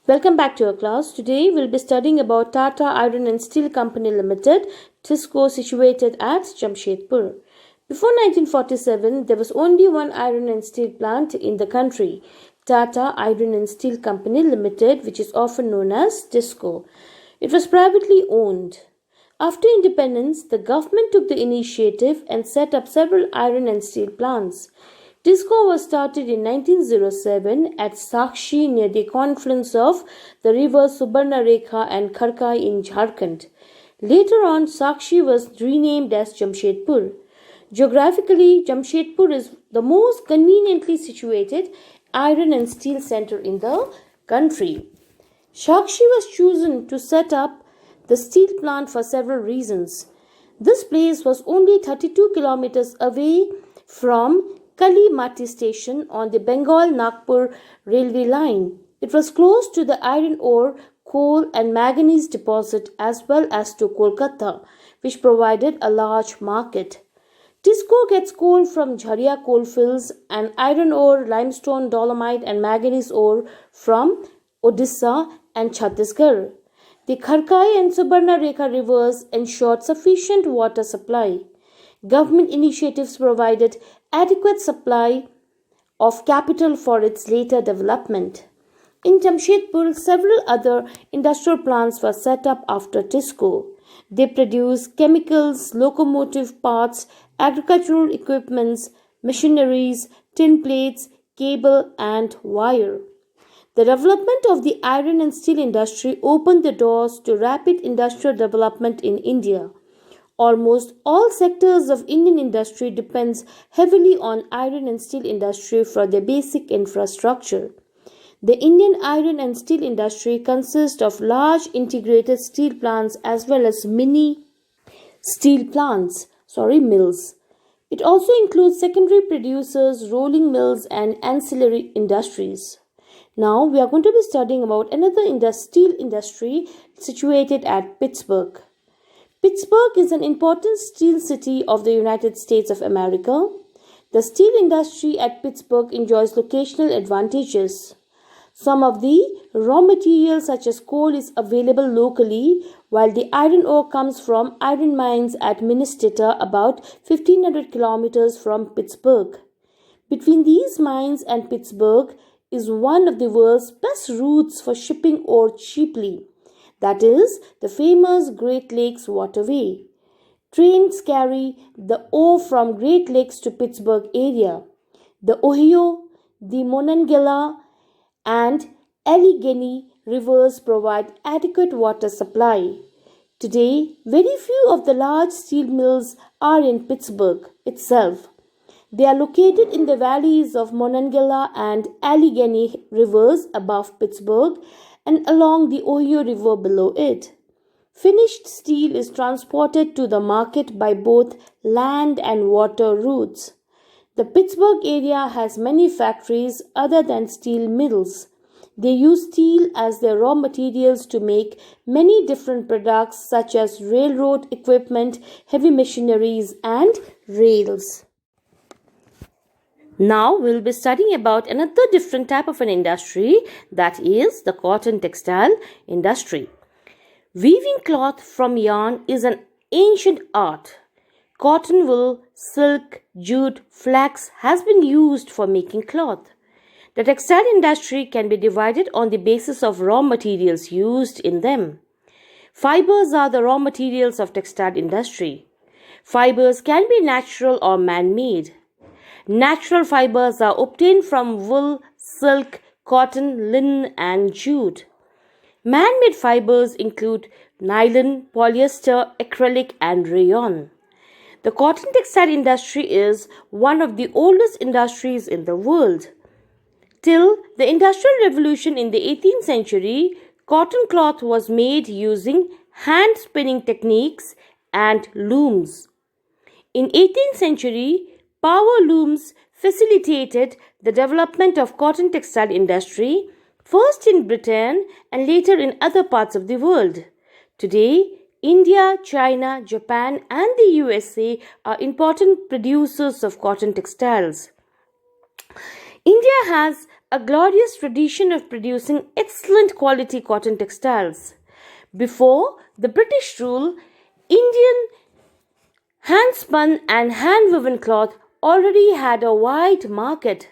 Welcome back to our class. Today we'll be studying about Tata Iron and Steel Company Limited, TISCO, situated at Jamshedpur. Before 1947, there was only one iron and steel plant in the country, Tata Iron and Steel Company Limited, which is often known as TISCO. It was privately owned. After independence, the government took the initiative and set up several iron and steel plants. TISCO was started in 1907 at Sakshi near the confluence of the rivers Subarnarekha and Kharkai in Jharkhand. Later on, Sakshi was renamed as Jamshedpur. Geographically, Jamshedpur is the most conveniently situated iron and steel center in the country. Sakshi was chosen to set up the steel plant for several reasons. This place was only 32 kilometers away from Kali Mati station on the Bengal-Nagpur railway line. It was close to the iron ore, coal and manganese deposit as well as to Kolkata, which provided a large market. TISCO gets coal from Jharia coalfields and iron ore, limestone, dolomite and manganese ore from Odisha and Chhattisgarh. The Kharkai and Subarnarekha rivers ensured sufficient water supply. Government initiatives provided adequate supply of capital for its later development. In Jamshedpur, several other industrial plants were set up after TISCO. They produce chemicals, locomotive parts, agricultural equipments, machineries, tin plates, cable, and wire. The development of the iron and steel industry opened the doors to rapid industrial development in India. Almost all sectors of Indian industry depends heavily on iron and steel industry for their basic infrastructure. The Indian iron and steel industry consists of large integrated steel plants as well as mini mills. It also includes secondary producers, rolling mills and ancillary industries. Now we are going to be studying about another steel industry situated at Pittsburgh. Pittsburgh is an important steel city of the United States of America. The steel industry at Pittsburgh enjoys locational advantages. Some of the raw materials such as coal is available locally, while the iron ore comes from iron mines at Minnesota about 1500 kilometers from Pittsburgh. Between these mines and Pittsburgh is one of the world's best routes for shipping ore cheaply. That is the famous Great Lakes Waterway. Trains carry the ore from Great Lakes to Pittsburgh area. The Ohio, the Monongahela, and Allegheny rivers provide adequate water supply. Today, very few of the large steel mills are in Pittsburgh itself. They are located in the valleys of Monongahela and Allegheny rivers above Pittsburgh and along the Ohio River below it. Finished steel is transported to the market by both land and water routes. The Pittsburgh area has many factories other than steel mills. They use steel as their raw materials to make many different products such as railroad equipment, heavy machineries, and rails. Now we'll be studying about another different type of an industry, that is the cotton textile industry. Weaving cloth from yarn is an ancient art. Cotton wool, silk, jute, flax has been used for making cloth. The textile industry can be divided on the basis of raw materials used in them. Fibers are the raw materials of textile industry. Fibers can be natural or man-made. Natural fibers are obtained from wool, silk, cotton, linen, and jute. Man-made fibers include nylon, polyester, acrylic, and rayon. The cotton textile industry is one of the oldest industries in the world. Till the Industrial Revolution in the 18th century, cotton cloth was made using hand spinning techniques and looms. In 18th century, power looms facilitated the development of cotton textile industry, first in Britain and later in other parts of the world. Today, India, China, Japan, and the USA are important producers of cotton textiles. India has a glorious tradition of producing excellent quality cotton textiles. Before the British rule, Indian hand-spun and hand-woven cloth already had a wide market.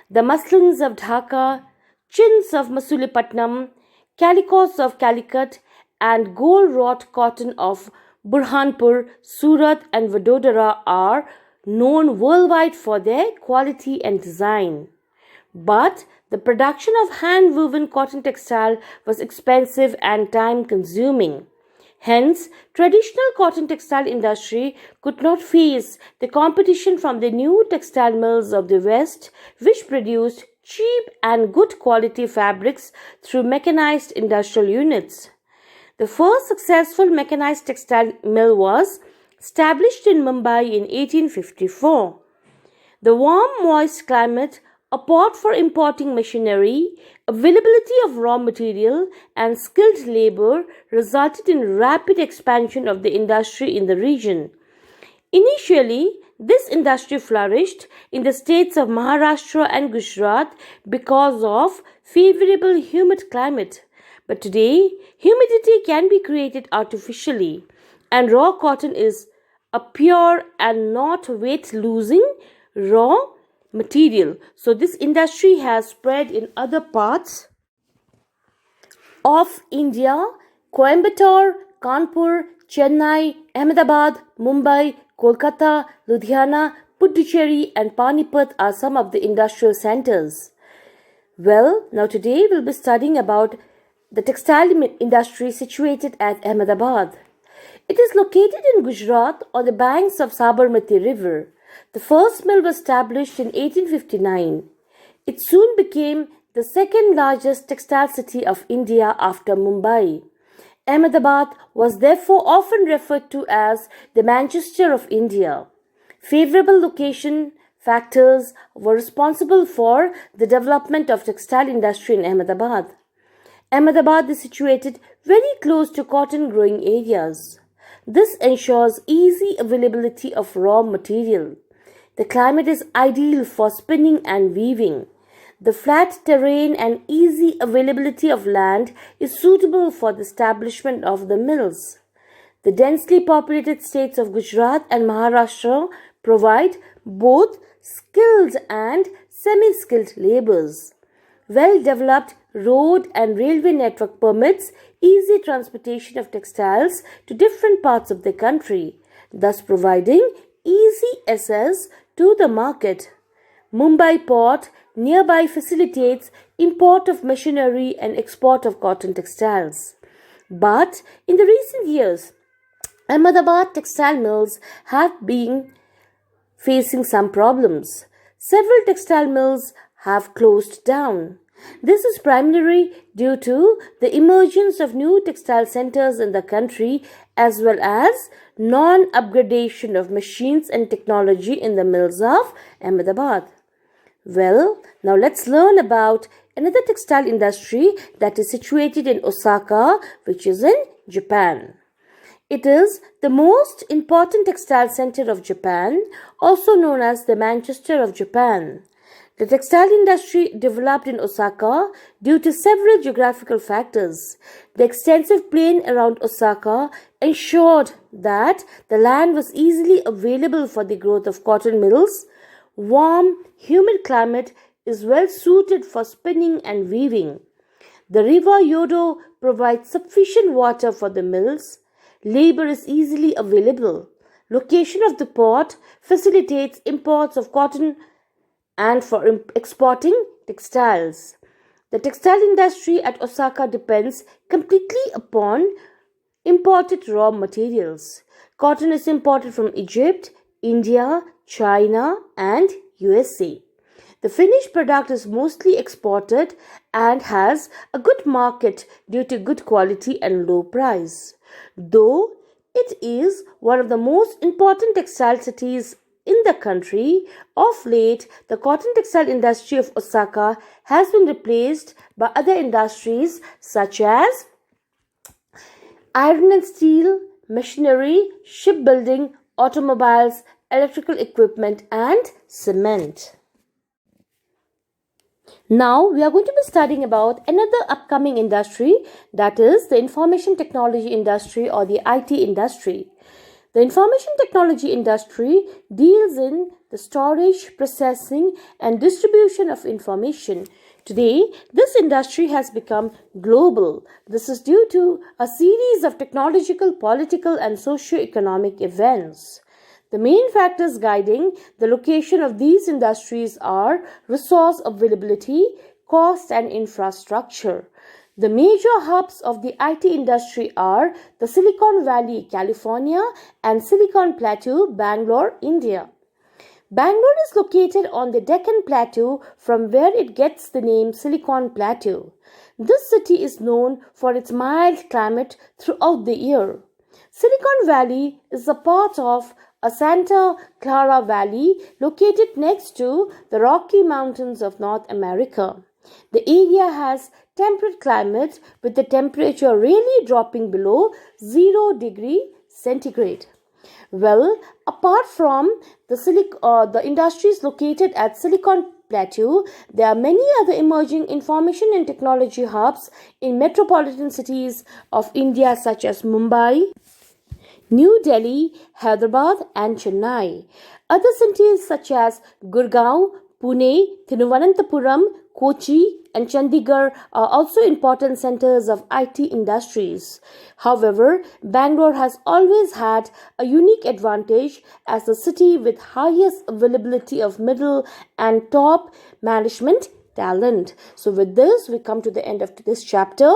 The muslins of Dhaka, chins of Masulipattnam, calicoes of Calicut, and gold-wrought cotton of Burhanpur, Surat, and Vadodara are known worldwide for their quality and design. But the production of hand-woven cotton textile was expensive and time-consuming. Hence, traditional cotton textile industry could not face the competition from the new textile mills of the West, which produced cheap and good quality fabrics through mechanized industrial units. The first successful mechanized textile mill was established in Mumbai in 1854. The warm, moist climate, a port for importing machinery, availability of raw material, and skilled labor resulted in rapid expansion of the industry in the region. Initially, this industry flourished in the states of Maharashtra and Gujarat because of favorable humid climate. But today, humidity can be created artificially, and raw cotton is a pure and not weight-losing raw material. So this industry has spread in other parts of India. Coimbatore, Kanpur, Chennai, Ahmedabad, Mumbai, Kolkata, Ludhiana, Puducherry, and Panipat are some of the industrial centers. Well, now today we'll be studying about the textile industry situated at Ahmedabad. It is located in Gujarat on the banks of Sabarmati River. The first mill was established in 1859. It soon became the second largest textile city of India after Mumbai. Ahmedabad was therefore often referred to as the Manchester of India. Favorable location factors were responsible for the development of textile industry in Ahmedabad. Ahmedabad is situated very close to cotton growing areas. This ensures easy availability of raw material. The climate is ideal for spinning and weaving. The flat terrain and easy availability of land is suitable for the establishment of the mills. The densely populated states of Gujarat and Maharashtra provide both skilled and semi-skilled laborers. Well-developed road and railway network permits easy transportation of textiles to different parts of the country, thus providing easy access to the market. Mumbai port nearby facilitates import of machinery and export of cotton textiles. But in the recent years, Ahmedabad textile mills have been facing some problems. Several textile mills have closed down. This is primarily due to the emergence of new textile centers in the country as well as non-upgradation of machines and technology in the mills of Ahmedabad. Well, now let's learn about another textile industry that is situated in Osaka, which is in Japan. It is the most important textile center of Japan, also known as the Manchester of Japan. The textile industry developed in Osaka due to several geographical factors. The extensive plain around Osaka ensured that the land was easily available for the growth of cotton mills. Warm, humid climate is well suited for spinning and weaving. The river Yodo provides sufficient water for the mills. Labor is easily available. Location of the port facilitates imports of cotton and for exporting textiles. The textile industry at Osaka depends completely upon imported raw materials. Cotton is imported from Egypt, India, China, and USA. The finished product is mostly exported and has a good market due to good quality and low price. Though it is one of the most important textile cities in the country, of late the cotton textile industry of Osaka has been replaced by other industries such as iron and steel, machinery, shipbuilding, automobiles, electrical equipment, and cement. Now we are going to be studying about another upcoming industry, that is the information technology industry or the IT industry. The information technology industry deals in the storage, processing and distribution of information. Today, this industry has become global. This is due to a series of technological, political and socio-economic events. The main factors guiding the location of these industries are resource availability, cost, and infrastructure. The major hubs of the IT industry are the Silicon Valley, California, and Silicon Plateau, Bangalore, India. Bangalore is located on the Deccan Plateau, from where it gets the name Silicon Plateau. This city is known for its mild climate throughout the year. Silicon Valley is a part of a Santa Clara Valley located next to the Rocky Mountains of North America. The area has temperate climate with the temperature really dropping below 0 degree centigrade. Well, apart from the industries located at Silicon Plateau, there are many other emerging information and technology hubs in metropolitan cities of India such as Mumbai, New Delhi, Hyderabad, and Chennai. Other cities such as Gurgaon, Pune, Thiruvananthapuram, Kochi, and Chandigarh are also important centers of IT industries. However, Bangalore has always had a unique advantage as the city with highest availability of middle and top management talent. So with this, we come to the end of this chapter.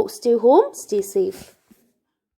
Stay home, stay safe.